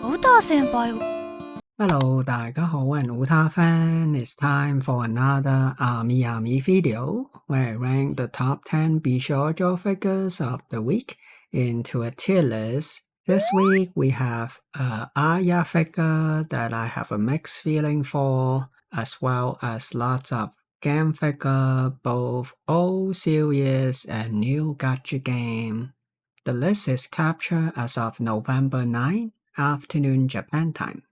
Utaha 先輩は Hello, 大家好 and Utaha fan. It's time for another AmiAmi video where I rank the top 10 bishoujo figures of the week into a tier list. This week we have a Alya figure that I have a mixed feeling for, as well as lots of game figure, both old series and new gacha game. The list is captured as of November 9, afternoon Japan time.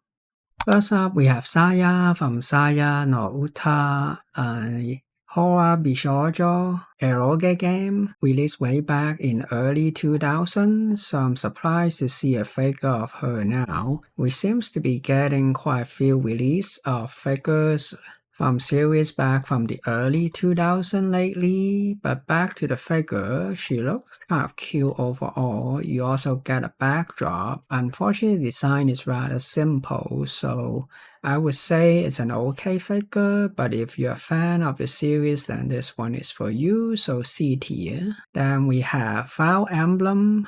First up, we have Saya from Saya no Uta, a horror bishoujo eroge game released way back in early 2000s. So I'm surprised to see a figure of her now. We seems to be getting quite a few release of figures from series back from the early 2000s lately, but back to the figure, she looks kind of cute overall. You also get a backdrop. Unfortunately, the design is rather simple, so I would say it's an okay figure, but if you're a fan of the series, then this one is for you, so C tier. Then we have Fire Emblem,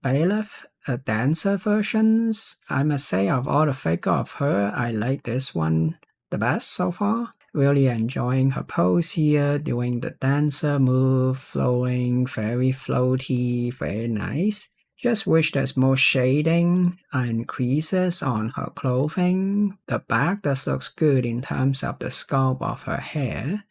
Bailiff, dancer versions. I must say, of all the figure of her, I like this one the best so far. Really enjoying her pose here, doing the dancer move, flowing, very floaty, very nice. Just wish there's more shading and creases on her clothing. The back does looks good in terms of the sculpt of her hair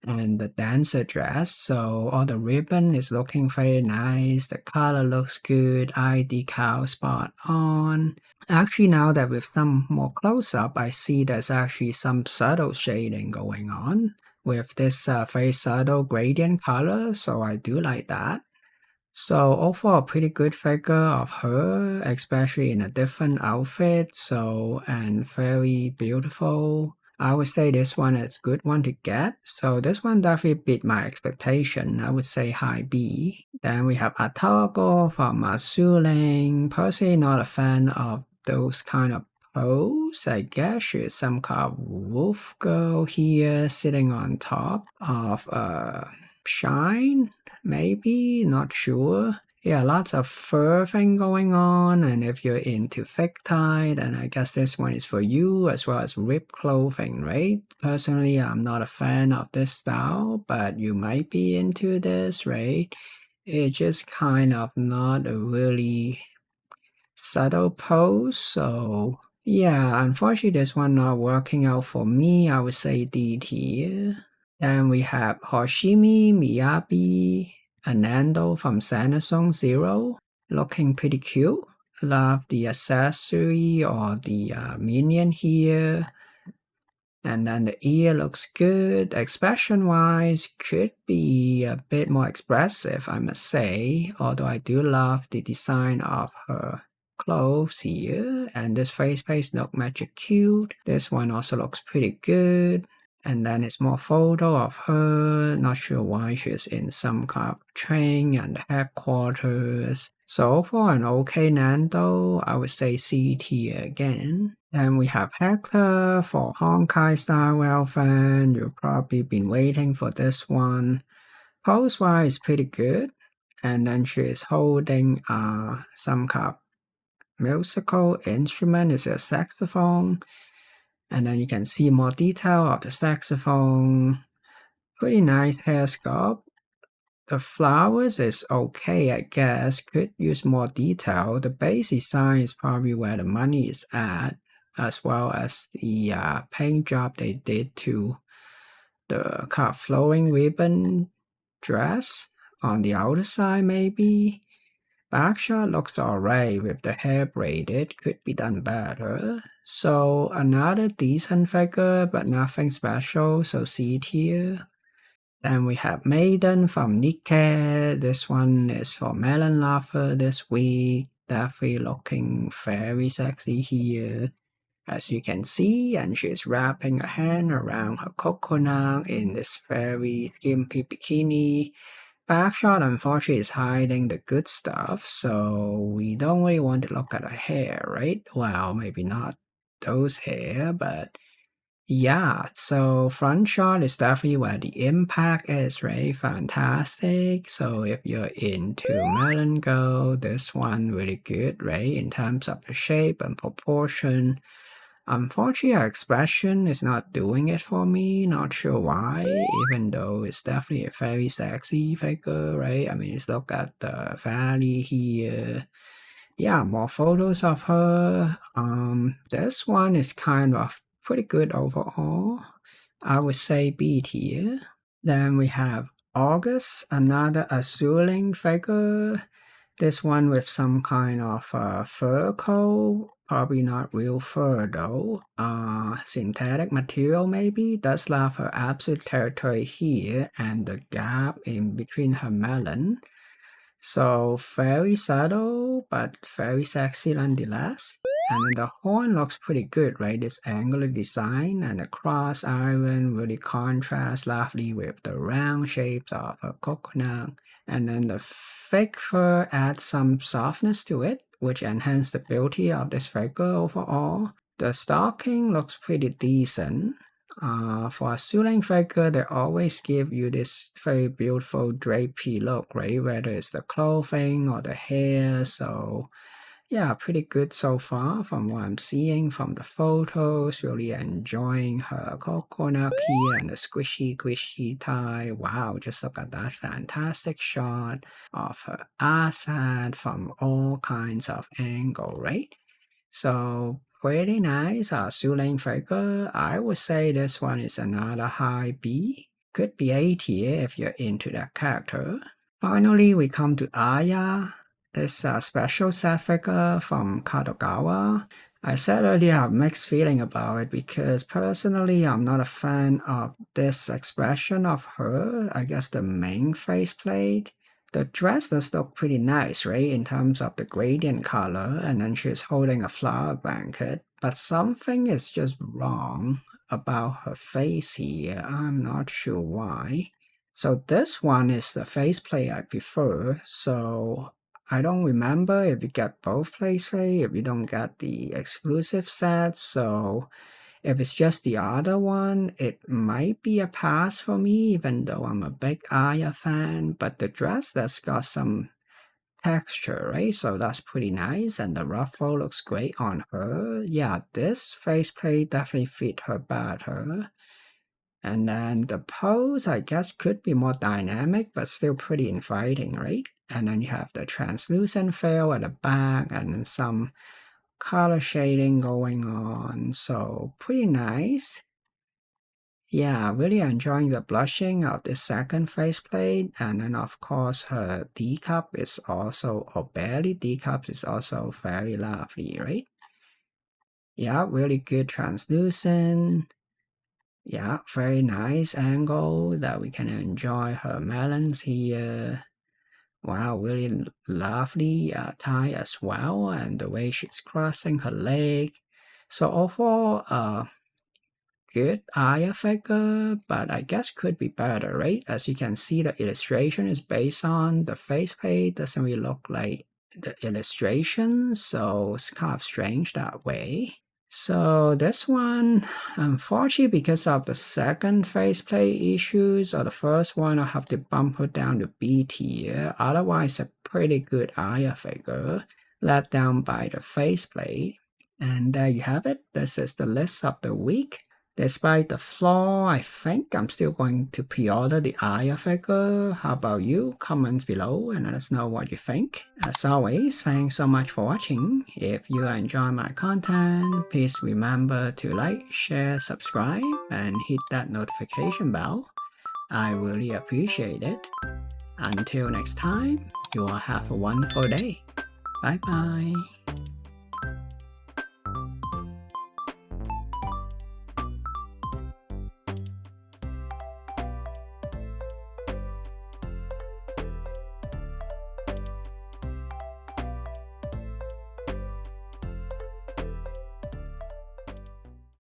and the dancer dress. So all the ribbon is looking very nice. The color looks good. Eye decal spot on. Actually, now that with some more close up, I see there's actually some subtle shading going on with this very subtle gradient color. So I do like that. So overall, pretty good figure of her, especially in a different outfit. So, and very beautiful. I would say this one is a good one to get. So this one definitely beat my expectation. I would say high B. Then we have Atago from Suling. Personally not a fan of those kind of pose. I guess she's some kind of wolf girl here sitting on top of a shine. Maybe, not sure. Yeah, lots of fur thing going on, and if you're into thick tie, then I guess this one is for you, as well as ripped clothing, right? Personally, I'm not a fan of this style, but you might be into this, right? It's just kind of not a really subtle pose, so yeah, unfortunately this one not working out for me. I would say D tier. Then we have Hoshimi Miyabi, Anando from Sanasong Zero, looking pretty cute. Love the accessory or the minion here. And then the ear looks good. Expression wise, could be a bit more expressive, I must say. Although I do love the design of her clothes here. And this face look magic cute. This one also looks pretty good. And then it's more photo of her. Not sure why she's in some kind of train and headquarters. So for an okay Nando, I would say C tier again. Then we have Hector for Honkai Star Rail fan. You've probably been waiting for this one. Pose-wise, pretty good. And then she is holding some kind of musical instrument. It's a saxophone. And then you can see more detail of the saxophone. Pretty nice hair sculpt. The flowers is okay, I guess. Could use more detail. The base design is probably where the money is at, as well as the paint job they did to the kind of flowing ribbon dress on the outer side, maybe. Backshot looks alright with the hair braided, could be done better. So another decent figure, but nothing special, so C tier. Then we have Maiden from Nikkei. This one is for Melon Lover this week. Definitely looking very sexy here, as you can see, and she's wrapping a hand around her coconut in this very skimpy bikini. Backshot unfortunately is hiding the good stuff, so we don't really want to look at her hair, right? Well, maybe not those hair, but Yeah, so front shot is definitely where the impact is, right? Fantastic. So if you're into melon girl, this one really good, right? In terms of the shape and proportion. Unfortunately, her expression is not doing it for me. Not sure why, even though it's definitely a very sexy figure, right? I mean, just look at the valley here. Yeah, more photos of her. This one is kind of pretty good overall. I would say B tier. Then we have August, another Azuling figure. This one with some kind of fur coat. Probably not real fur though. Synthetic material maybe. Does have her absolute territory here and the gap in between her melon. So very subtle, but very sexy nonetheless. And then the horn looks pretty good, right? This angular design and the cross iron really contrasts lovely with the round shapes of a coconut. And then the fake fur adds some softness to it, which enhances the beauty of this figure overall. The stocking looks pretty decent. For a suiting figure, they always give you this very beautiful drapey look, right? Whether it's the clothing or the hair. So, yeah, pretty good so far from what I'm seeing from the photos. Really enjoying her coconut here and the squishy tie. Wow, just look at that fantastic shot of her asset from all kinds of angle, right? So pretty nice. Suling figure. I would say this one is another high B. Could be A tier if you're into that character. Finally, we come to Alya. This special set figure from Kadogawa. I said earlier I have mixed feeling about it because personally I'm not a fan of this expression of her. I guess the main faceplate. The dress does look pretty nice, right, in terms of the gradient color, and then she's holding a flower blanket, but something is just wrong about her face here. I'm not sure why. So this one is the faceplate I prefer, so I don't remember if you get both faceplate, if you don't get the exclusive set, so if it's just the other one, it might be a pass for me, even though I'm a big Aya fan. But the dress that's got some texture, right? So that's pretty nice. And the ruffle looks great on her. Yeah, this faceplate definitely fit her better. And then the pose, I guess, could be more dynamic, but still pretty inviting, right? And then you have the translucent veil at the back and then some color shading going on, so pretty nice. Yeah, really enjoying the blushing of the second faceplate, and then of course her teacup is also, or belly teacup is also very lovely, right? Yeah, really good translucent. Yeah, very nice angle that we can enjoy her melons here. Wow, really lovely tie as well, and the way she's crossing her leg. So overall, good eye figure, but I guess could be better, right? As you can see, the illustration is based on the faceplate. Doesn't really look like the illustration, so it's kind of strange that way. So this one, unfortunately, because of the second faceplate issues, or the first one, I have to bump her down to B tier. Otherwise, a pretty good Aya figure, let down by the faceplate. And there you have it. This is the list of the week. Despite the flaw, I think I'm still going to pre-order the Aya figure. How about you? Comments below and let us know what you think. As always, thanks so much for watching. If you enjoy my content, please remember to like, share, subscribe, and hit that notification bell. I really appreciate it. Until next time, you all have a wonderful day. Bye bye.